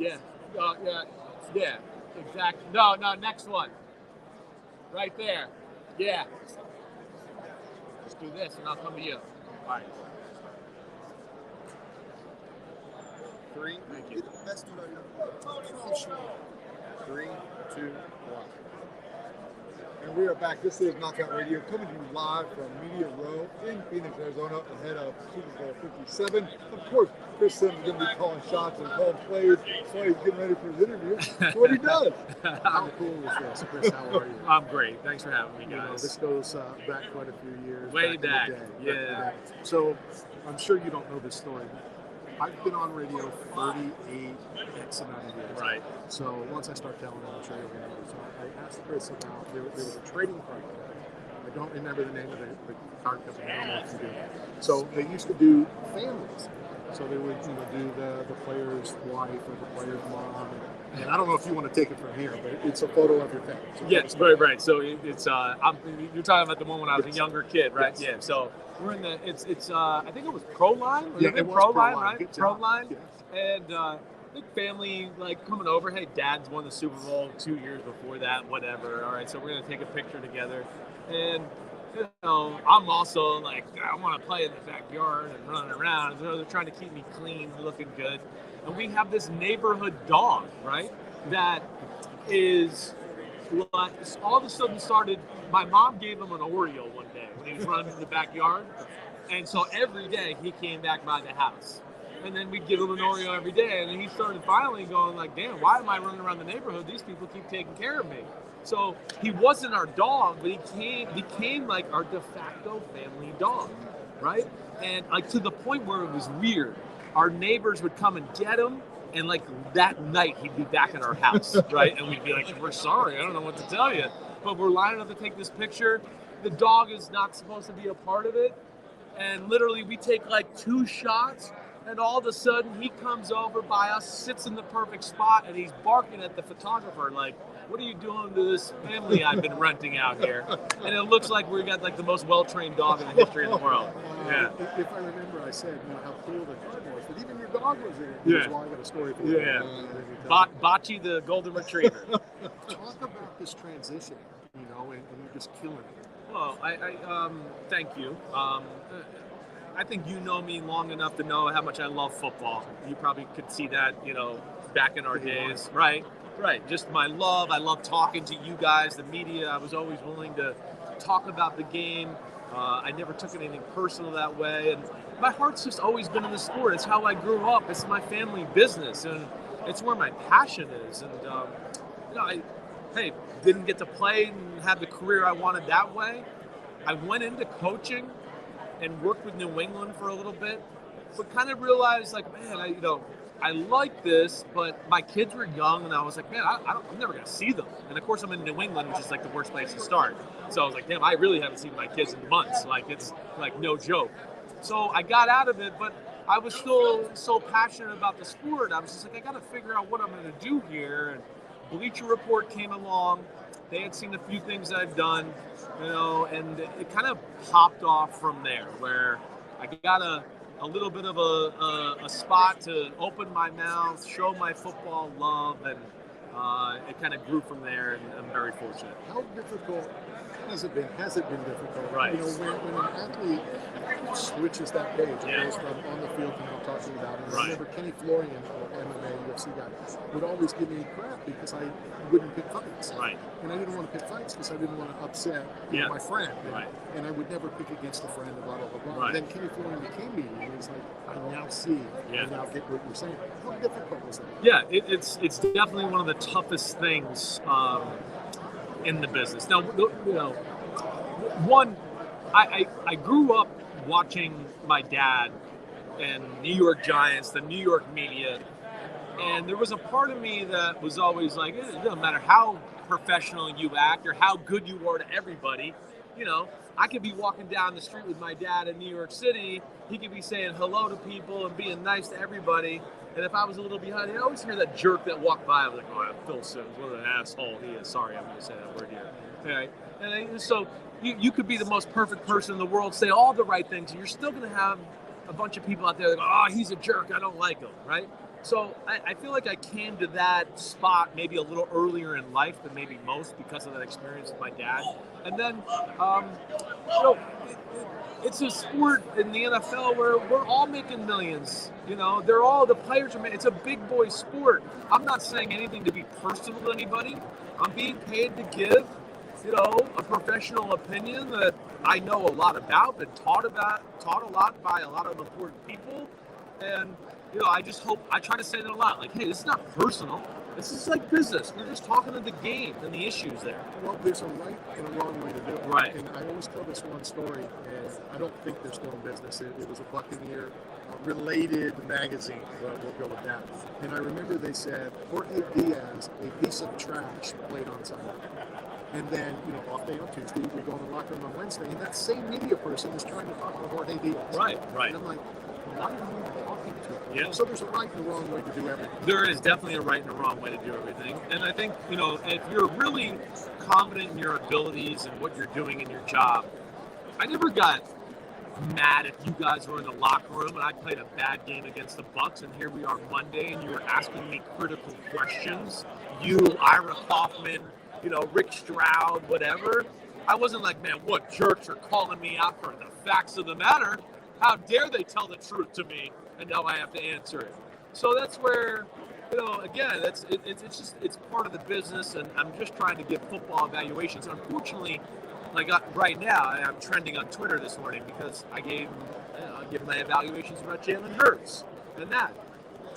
Yeah. Yeah. Yeah. Exactly. No, next one. Right there. Yeah. Just do this and I'll come to you. All right. 3. Thank you. Best one I know. 3, 2, 1. And we are back. This is Knockout Radio, coming to you live from Media Row in Phoenix, Arizona, ahead of Super Bowl 57. Of course, Chris Sims is going to be calling shots and calling plays. So he's getting ready for his interview. That's what he does. How cool is this, Chris? How are you? I'm great. Thanks for having me, guys. You know, this goes back quite a few years. Way back. In the day. Yeah. So I'm sure you don't know this story. I've been on radio 38 X amount of years. Right. So once I start telling them, I'm sure you'll remember. So I asked Chris about, there was a trading card company. I don't remember the name of the card company. I don't know if you do. So they used to do families. So they would do the player's wife or the player's mom. And I don't know if you want to take it from here, but it's a photo of your family. So yes, right. So it's you're talking about the one when I was a younger kid, right? Yes. Yeah. So we're in the it's I think it was Proline. Yeah, it was Proline, right? Proline. Yes. And big family like coming over. Hey, Dad's won the Super Bowl 2 years before that. Whatever. All right, so we're gonna take a picture together. And you know, I'm also like I want to play in the backyard and run around. So they're trying to keep me clean, looking good. And we have this neighborhood dog, right? That is like all of a sudden started. My mom gave him an Oreo one day when he was running in the backyard, and so every day he came back by the house, and then we'd give him an Oreo every day, and then he started finally going like, "Damn, why am I running around the neighborhood? These people keep taking care of me." So he wasn't our dog, but he became like our de facto family dog, right? And like to the point where it was weird. Our neighbors would come and get him, and like that night he'd be back at our house, right? And we'd be like, "We're sorry, I don't know what to tell you, but we're lining up to take this picture." The dog is not supposed to be a part of it, and literally we take like 2 shots, and all of a sudden he comes over by us, sits in the perfect spot, and he's barking at the photographer like, "What are you doing to this family I've been renting out here?" And it looks like we got like the most well-trained dog in the history of the world. Yeah. If I remember, I said, how cool the card was, but even your dog was in it. Yeah. Well, I got a story for you. Yeah. Bocce, the golden retriever. Talk about this transition, and you're just killing it. Well, I thank you. I think you know me long enough to know how much I love football. You probably could see that, back in our days, right? Right. Just my love. I love talking to you guys, the media. I was always willing to talk about the game. I never took anything personal that way. And my heart's just always been in the sport. It's how I grew up. It's my family business. And it's where my passion is. And, I didn't get to play and have the career I wanted that way. I went into coaching and worked with New England for a little bit, but kind of realized like, man, I like this, but my kids were young, and I was like, man, I'm never going to see them. And, of course, I'm in New England, which is, like, the worst place to start. So I was like, damn, I really haven't seen my kids in months. Like, it's, like, no joke. So I got out of it, but I was still so passionate about the sport. I was just like, I got to figure out what I'm going to do here. And Bleacher Report came along. They had seen a few things that I've done, and it kind of popped off from there, where I got a little bit of a spot to open my mouth, show my football love, and it kind of grew from there, and I'm very fortunate. How difficult has it been? Has it been difficult? Right. When an athlete switches that page, it goes from on the field to now talking about it. I remember Kenny Florian, MMA, UFC guy, would always give me crap because I wouldn't pick fights. Right. And I didn't want to pick fights because I didn't want to upset my friend. And I would never pick against a friend, blah, blah, blah, blah. Right. And then Kenny Florian became me, and he's like, I now see, I now get what you're saying. How difficult was that? Yeah, it's definitely one of the toughest things in the business. Now, one, I grew up watching my dad and New York Giants, the New York media, and there was a part of me that was always like, it doesn't matter how professional you act or how good you are to everybody, I could be walking down the street with my dad in New York City, he could be saying hello to people and being nice to everybody, and if I was a little behind, I always hear that jerk that walked by. I was like, "Oh, Phil Sims, what an asshole he is." Sorry, I'm going to say that word here. Okay, and so you could be the most perfect person in the world, say all the right things, and you're still going to have a bunch of people out there that go, "Oh, he's a jerk. I don't like him." Right? So I feel like I came to that spot maybe a little earlier in life than maybe most because of that experience with my dad. And then, you know, it's a sport in the NFL where we're all making millions. You know, the players are making, it's a big boy sport. I'm not saying anything to be personal to anybody. I'm being paid to give, a professional opinion that I know a lot about, been taught a lot by a lot of important people. And, I just hope, I try to say that a lot. Like, hey, this is not personal. This is like business. We're just talking to the game and the issues there. Well, there's a right and a wrong way to do it. Right. And I always tell this one story, and I don't think they're still in business. It was a Buccaneer related magazine. We'll go with that. And I remember they said Jorge Diaz, a piece of trash, played on Sunday. And then, off day on Tuesday, we go in the locker room on Wednesday, and that same media person is trying to talk to Jorge Diaz. Right. And I'm like, why are you talking to him? Yeah. So there's a right and a wrong way to do everything. There is definitely a right and a wrong way to do everything. And I think, if you're really confident in your abilities and what you're doing in your job, I never got mad if you guys were in the locker room and I played a bad game against the Bucs, and here we are Monday and you were asking me critical questions. You, Ira Kaufman, Rick Stroud, whatever. I wasn't like, man, what jerks are calling me out for the facts of the matter? How dare they tell the truth to me, and now I have to answer it. So that's where, again, it's part of the business, and I'm just trying to give football evaluations. Unfortunately, right now, I'm trending on Twitter this morning because I gave my evaluations about Jalen Hurts and that.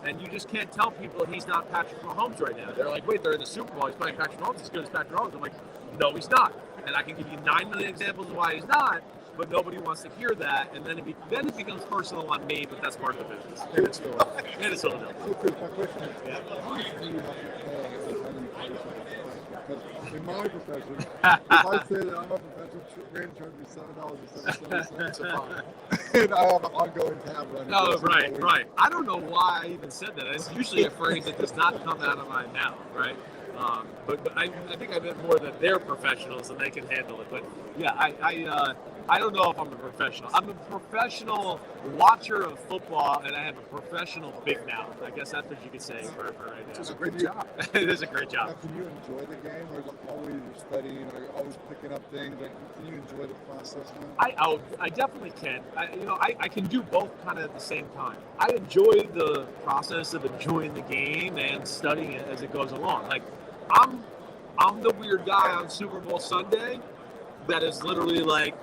And you just can't tell people he's not Patrick Mahomes right now. They're like, wait, they're in the Super Bowl. He's playing Patrick Mahomes. He's as good as Patrick Mahomes. I'm like, no, he's not. And I can give you 9 million examples of why he's not, but nobody wants to hear that. And then it becomes personal on me, but that's part of the business. And it's still And it's still So, Chris, my question is, how much do you have to pay every time you play something? Because in my profession, if I say that I'm a professional rate charge me $7.77 a pop, and I have an ongoing tab running. Oh, right. I don't know why I even said that. It's usually a phrase that does not come out of my mouth, right? But I think I meant more that they're professionals and they can handle it. But yeah, I don't know if I'm a professional. I'm a professional watcher of football, and I have a professional big mouth. I guess that's what you could say for right now. It's a great job. It is a great job. Now, can you enjoy the game, or is it always you're studying, or you're always picking up things? Like, can you enjoy the process now? I definitely can. I can do both kind of at the same time. I enjoy the process of enjoying the game and studying it as it goes along. Like, I'm the weird guy on Super Bowl Sunday that is literally like,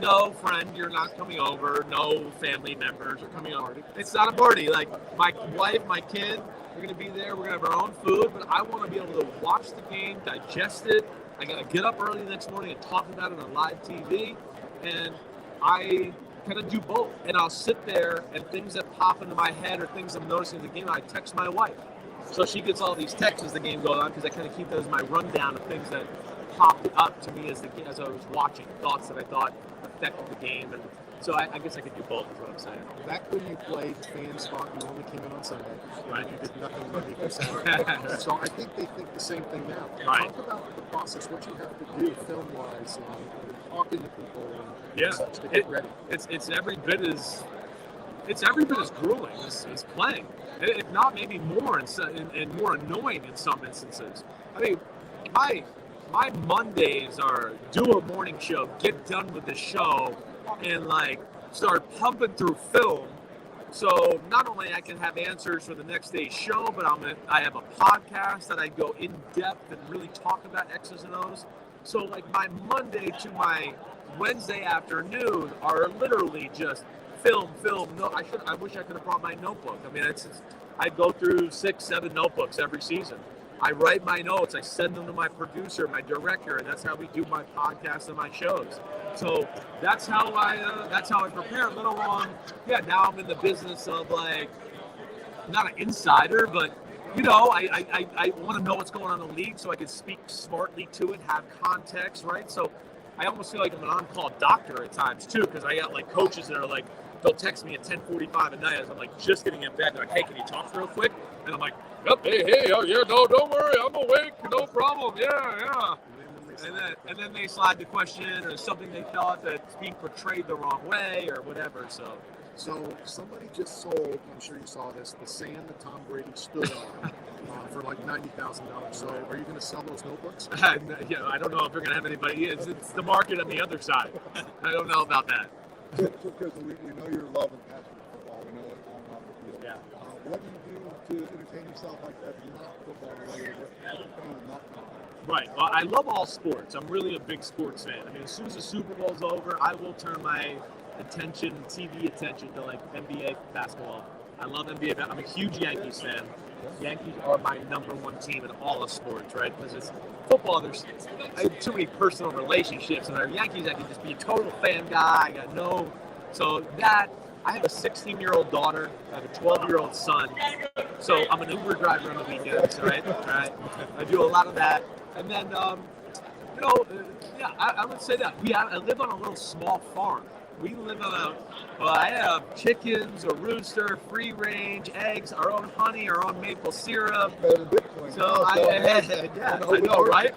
no friend, you're not coming over. No family members are coming over. It's not a party. Like, my wife, my kid, we're going to be there. We're going to have our own food, but I want to be able to watch the game, digest it. I got to get up early the next morning and talk about it on live TV. And I kind of do both. And I'll sit there, and things that pop into my head or things I'm noticing in the game, I text my wife. So she gets all these texts as the game goes on, because I kind of keep that as my rundown of things that popped up to me as I was watching, thoughts that I thought affected the game. And so I guess I could do both, is what I'm saying. Back when you played, fans thought you only came in on Sunday. Right. You did nothing Monday through Saturday. So I think they think the same thing now. Right. Talk about the process, what you have to do film-wise, and talking to people and Yeah. such to get ready. It's every bit as grueling as playing. If not, maybe more and more annoying in some instances. I mean, my Mondays are do a morning show, get done with the show, and start pumping through film. So not only I can have answers for the next day's show, but I have a podcast that I go in depth and really talk about X's and O's. So my Monday to my Wednesday afternoon are literally just film. No, I wish I could have brought my notebook. I mean, I go through 6-7 notebooks every season. I write my notes. I send them to my producer, my director, and that's how we do my podcast and my shows. So that's how I prepare. Let alone, now I'm in the business of not an insider, but I want to know what's going on in the league so I can speak smartly to it, have context, right? So I almost feel like I'm an on-call doctor at times too, because I got coaches that are they'll text me at 10:45 at night as I'm just getting in bed. They're like, hey, can you talk real quick? And I'm like, yep, hey, oh yeah, no, don't worry, I'm awake, no problem, yeah. And then they slide the question or something they thought that's being portrayed the wrong way or whatever. So So somebody just sold, I'm sure you saw this, the sand that Tom Brady stood on for like $90,000. So are you going to sell those notebooks? Yeah, I don't know if you're going to have anybody. It's the market on the other side. I don't know about that. So Chris, we know your love and passion for football. We know it on and off the field. Yeah. What do you do to entertain yourself like that? Not football related, but not football. Right. Well, I love all sports. I'm really a big sports fan. I mean, as soon as the Super Bowl's over, I will turn my TV attention to like NBA basketball. I love NBA. I'm a huge Yankees fan. Yankees are my number one team in all of sports, right? Because it's football. I have too many personal relationships, and our Yankees, I can just be a total fan guy. So that I have a 16-year-old daughter. I have a 12-year-old son. So I'm an Uber driver on the weekends, right? I do a lot of that, and then I would say that I live on a little small farm. We live on I have chickens, a rooster, free range, eggs, our own honey, our own maple syrup. So I know, right?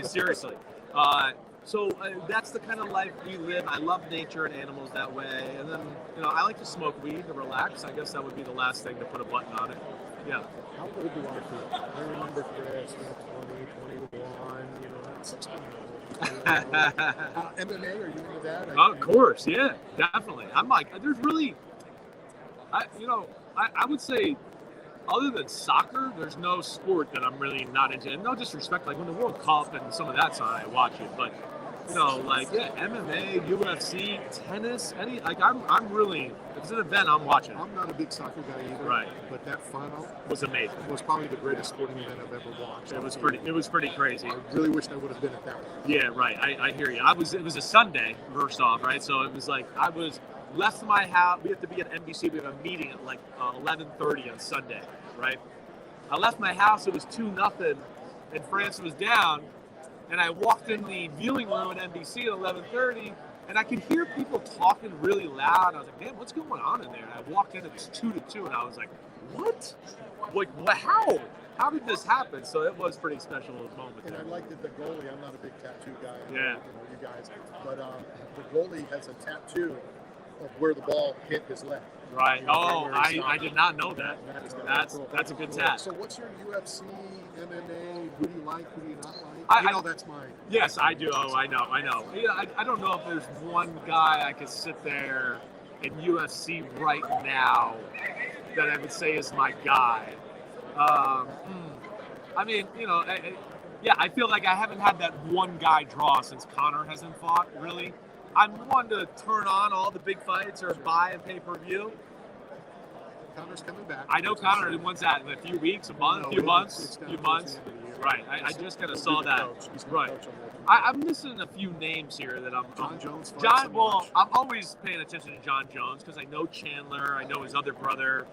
Seriously. That's the kind of life we live. I love nature and animals that way. And then, I like to smoke weed to relax. I guess that would be the last thing to put a button on it. Yeah. How old do you want to? I remember Chris, 20, 21, not 16. MMA, are you into that? Of course, yeah, definitely. I'm like, there's really, I would say, other than soccer, there's no sport that I'm really not into. And no disrespect, like when the World Cup and some of that's on, I watch it. But MMA, UFC, tennis, I'm really, if it's an event, I'm watching. I'm not a big soccer guy either. Right. But that final was amazing. It was probably the greatest sporting event I've ever watched. It was pretty crazy. I really wished I would have been at that one. Yeah, right. I hear you. It was a Sunday, first off, right? So it was like I was left my house. We have to be at NBC. We have a meeting at like 11:30 on Sunday, right? I left my house. It was 2-0, and France was down. And I walked in the viewing room at NBC at 11:30, and I could hear people talking really loud. I was like, "Man, what's going on in there?" And I walked in, it was 2-2, and I was like, "What? Like, how? How did this happen?" So it was pretty special moment. And I liked that the goalie. I'm not a big tattoo guy. Yeah. You guys, but the goalie has a tattoo of where the ball hit his leg. Right. I did not know that. That's a good tat. So what's your UFC, MMA? Who do you like? Who do you not like? That's mine. Yes, I do. Oh, I know. Yeah, I don't know if there's one guy I could sit there in UFC right now that I would say is my guy. I mean, I feel like I haven't had that one guy draw since Conor hasn't fought, really. I'm one to turn on all the big fights or buy and pay-per-view. Conor's coming back. I know Conor wants that in a few weeks, few months. Right. I just kind of saw that. Right. I'm missing a few names here that I'm. John Jones. I'm always paying attention to John Jones because I know Chandler. I know his other brother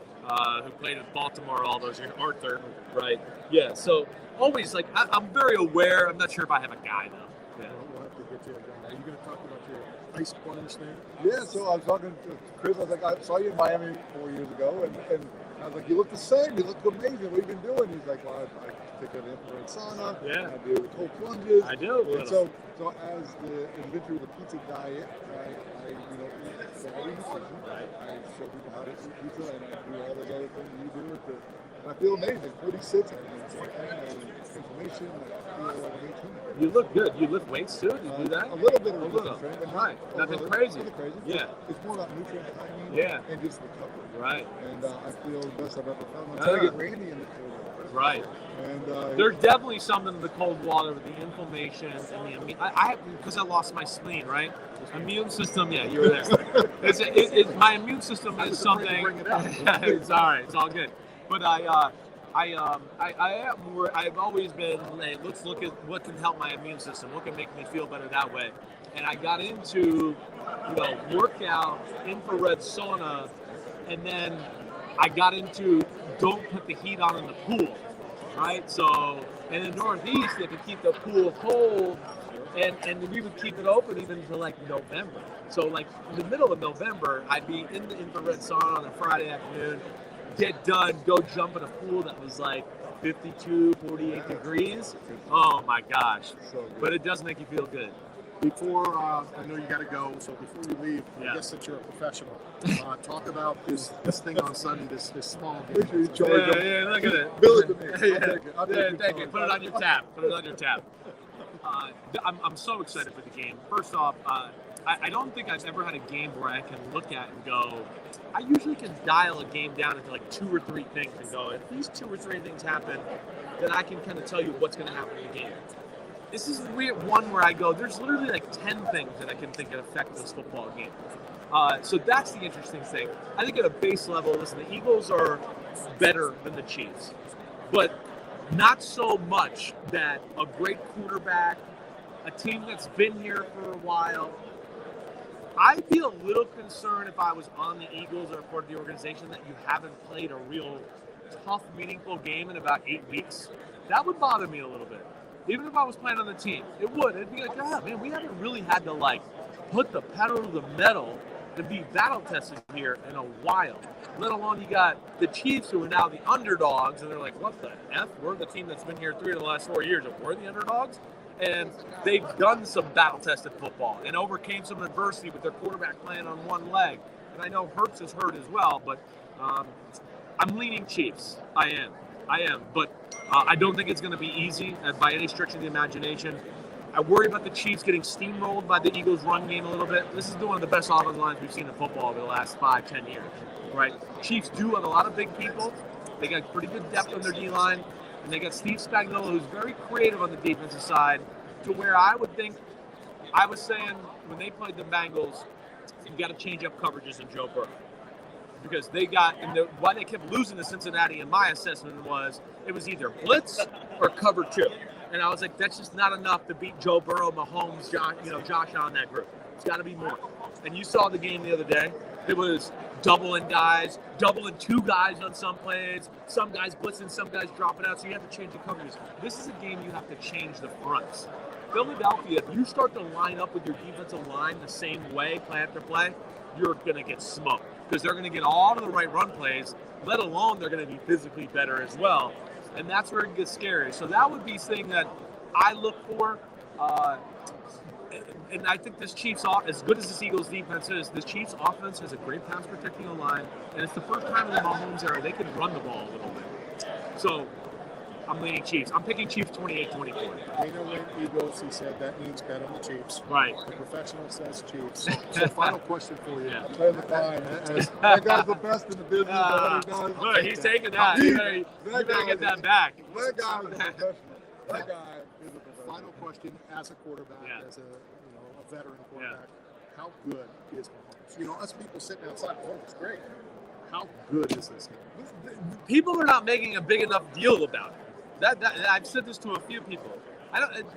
who played in Baltimore all those years, Arthur. Right. Yeah. So always I'm very aware. I'm not sure if I have a guy though. Yeah. We'll have to get to it. Are you going to talk about your ice plunge thing? Yeah. So I was talking to Chris. I was like, I saw you in Miami 4 years ago, and I was like, you look the same. You look amazing. What have you been doing? He's like, well, I take an infrared sauna. Yeah. I do cold plunges. I do. And so as the inventor of the pizza diet, I eat quality nutrition. Right. I show people how to eat pizza, and I do all those other things you do with it. And I feel amazing. 46, I have inflammation. I feel like 18. You look good. You lift weights too? Do you do that? A little bit of a little. Training, but right. Nothing crazy. Yeah. It's more about nutrient timing. Yeah. And just recovery. Right. And I feel the best I've ever felt. I'm trying to get Randy in the cold water. Right. And there's definitely something in the cold water with the inflammation and the immune. Because I lost my spleen, right? Immune system. Yeah, you were there. My immune system is something. It's all right. It's all good. But I've always been, hey, let's look at what can help my immune system, what can make me feel better that way. And I got into, workout, infrared sauna, and then I got into don't put the heat on in the pool, right? So, in the Northeast, they could keep the pool cold, and we would keep it open even until November. So in the middle of November, I'd be in the infrared sauna on a Friday afternoon, get done, go jump in a pool that was 52, 48 degrees. Oh my gosh. But it does make you feel good. Before I know you got to go, so before you leave, Yeah. I guess since you're a professional, talk about this thing on Sunday, this small Make sure you game. charge them. Yeah, look at it. Bill it to me. I'll Yeah, take it. I'll take yeah, your thank you. charge. Put it on your tab. Put it on your tab. I'm so excited for the game. First off, I don't think I've ever had a game where I can look at and go, I usually can dial a game down into like 2 or 3 things and go, if these 2 or 3 things happen, then I can kind of tell you what's going to happen in the game. This is the weird one where I go, there's literally like 10 things that I can think that affect this football game. So that's the interesting thing. I think at a base level, listen, the Eagles are better than the Chiefs, but not so much that a great quarterback, a team that's been here for a while. I'd be a little concerned if I was on the Eagles or part of the organization that you haven't played a real tough, meaningful game in about 8 weeks. That would bother me a little bit. Even if I was playing on the team, it would. It'd be like, oh, man, we haven't really had to, like, put the pedal to the metal to be battle tested here in a while. Let alone you got the Chiefs, who are now the underdogs, and they're like, what the F? We're the team that's been here 3 of the last 4 years, and we're the underdogs? And they've done some battle-tested football and overcame some adversity with their quarterback playing on one leg. And I know Hurts is hurt as well, but I'm leaning Chiefs. I am. But I don't think it's going to be easy by any stretch of the imagination. I worry about the Chiefs getting steamrolled by the Eagles' run game a little bit. This is one of the best offensive lines we've seen in football over the last 5-10 years, right? Chiefs do have a lot of big people. They got pretty good depth on their D-line. And they got Steve Spagnuolo, who's very creative on the defensive side, to where I would think, I was saying when they played the Bengals, you got to change up coverages in Joe Burrow. Because they got, and why they kept losing to Cincinnati, in my assessment, was it was either blitz or cover 2. And I was like, that's just not enough to beat Joe Burrow, Mahomes, Josh Allen, that group. It's got to be more. And you saw the game the other day. It was doubling guys, doubling 2 guys on some plays, some guys blitzing, some guys dropping out, so you have to change the coverages. This is a game you have to change the fronts. Philadelphia, if you start to line up with your defensive line the same way, play after play, you're going to get smoked because they're going to get all of the right run plays, let alone they're going to be physically better as well. And that's where it gets scary. So that would be something that I look for. And I think this Chiefs, as good as this Eagles defense is, this Chiefs offense has a great pass protecting line, and it's the first time in the Mahomes era they can run the ball a little bit. So I'm leaning Chiefs. I'm picking Chiefs 28-24. Dana went Eagles. He said that means bet on the Chiefs. Right. The professional says Chiefs. So final question for you. Yeah. Play the fine. That guy's the best in the business. Look, he's taking that. You better get that back. That guy is a professional. That guy is a professional. Final question: as a quarterback, Yeah. as a veteran quarterback, how good is Mahomes? Us people sitting outside, it's great. How good is this game? People are not making a big enough deal about it. That I've said this to a few people.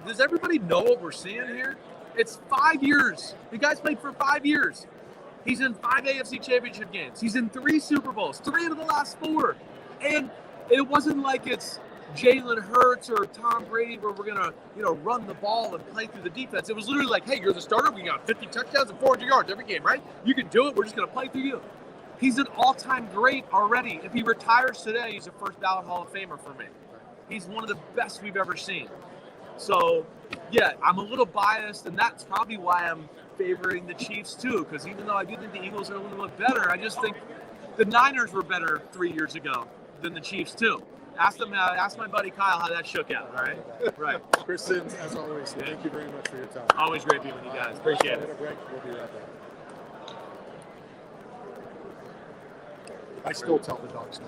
Does everybody know what we're seeing here? It's 5 years. The guy's played for 5 years. He's in 5 AFC Championship games. He's in 3 Super Bowls, 3 of the last 4. And it wasn't like it's Jalen Hurts or Tom Brady where we're going to run the ball and play through the defense. It was literally like, hey, you're the starter. We got 50 touchdowns and 400 yards every game, right? You can do it. We're just going to play through you. He's an all-time great already. If he retires today, he's a first-ballot Hall of Famer for me. He's one of the best we've ever seen. So, yeah, I'm a little biased, and that's probably why I'm favoring the Chiefs too, because even though I do think the Eagles are a little bit better, I just think the Niners were better 3 years ago than the Chiefs too. Ask my buddy Kyle how that shook out, all right? Right. Chris Sims, as always, thank you very much for your time. Always great being with you guys. Appreciate it. Hit a break. We'll be right back. I still tell the dogs no.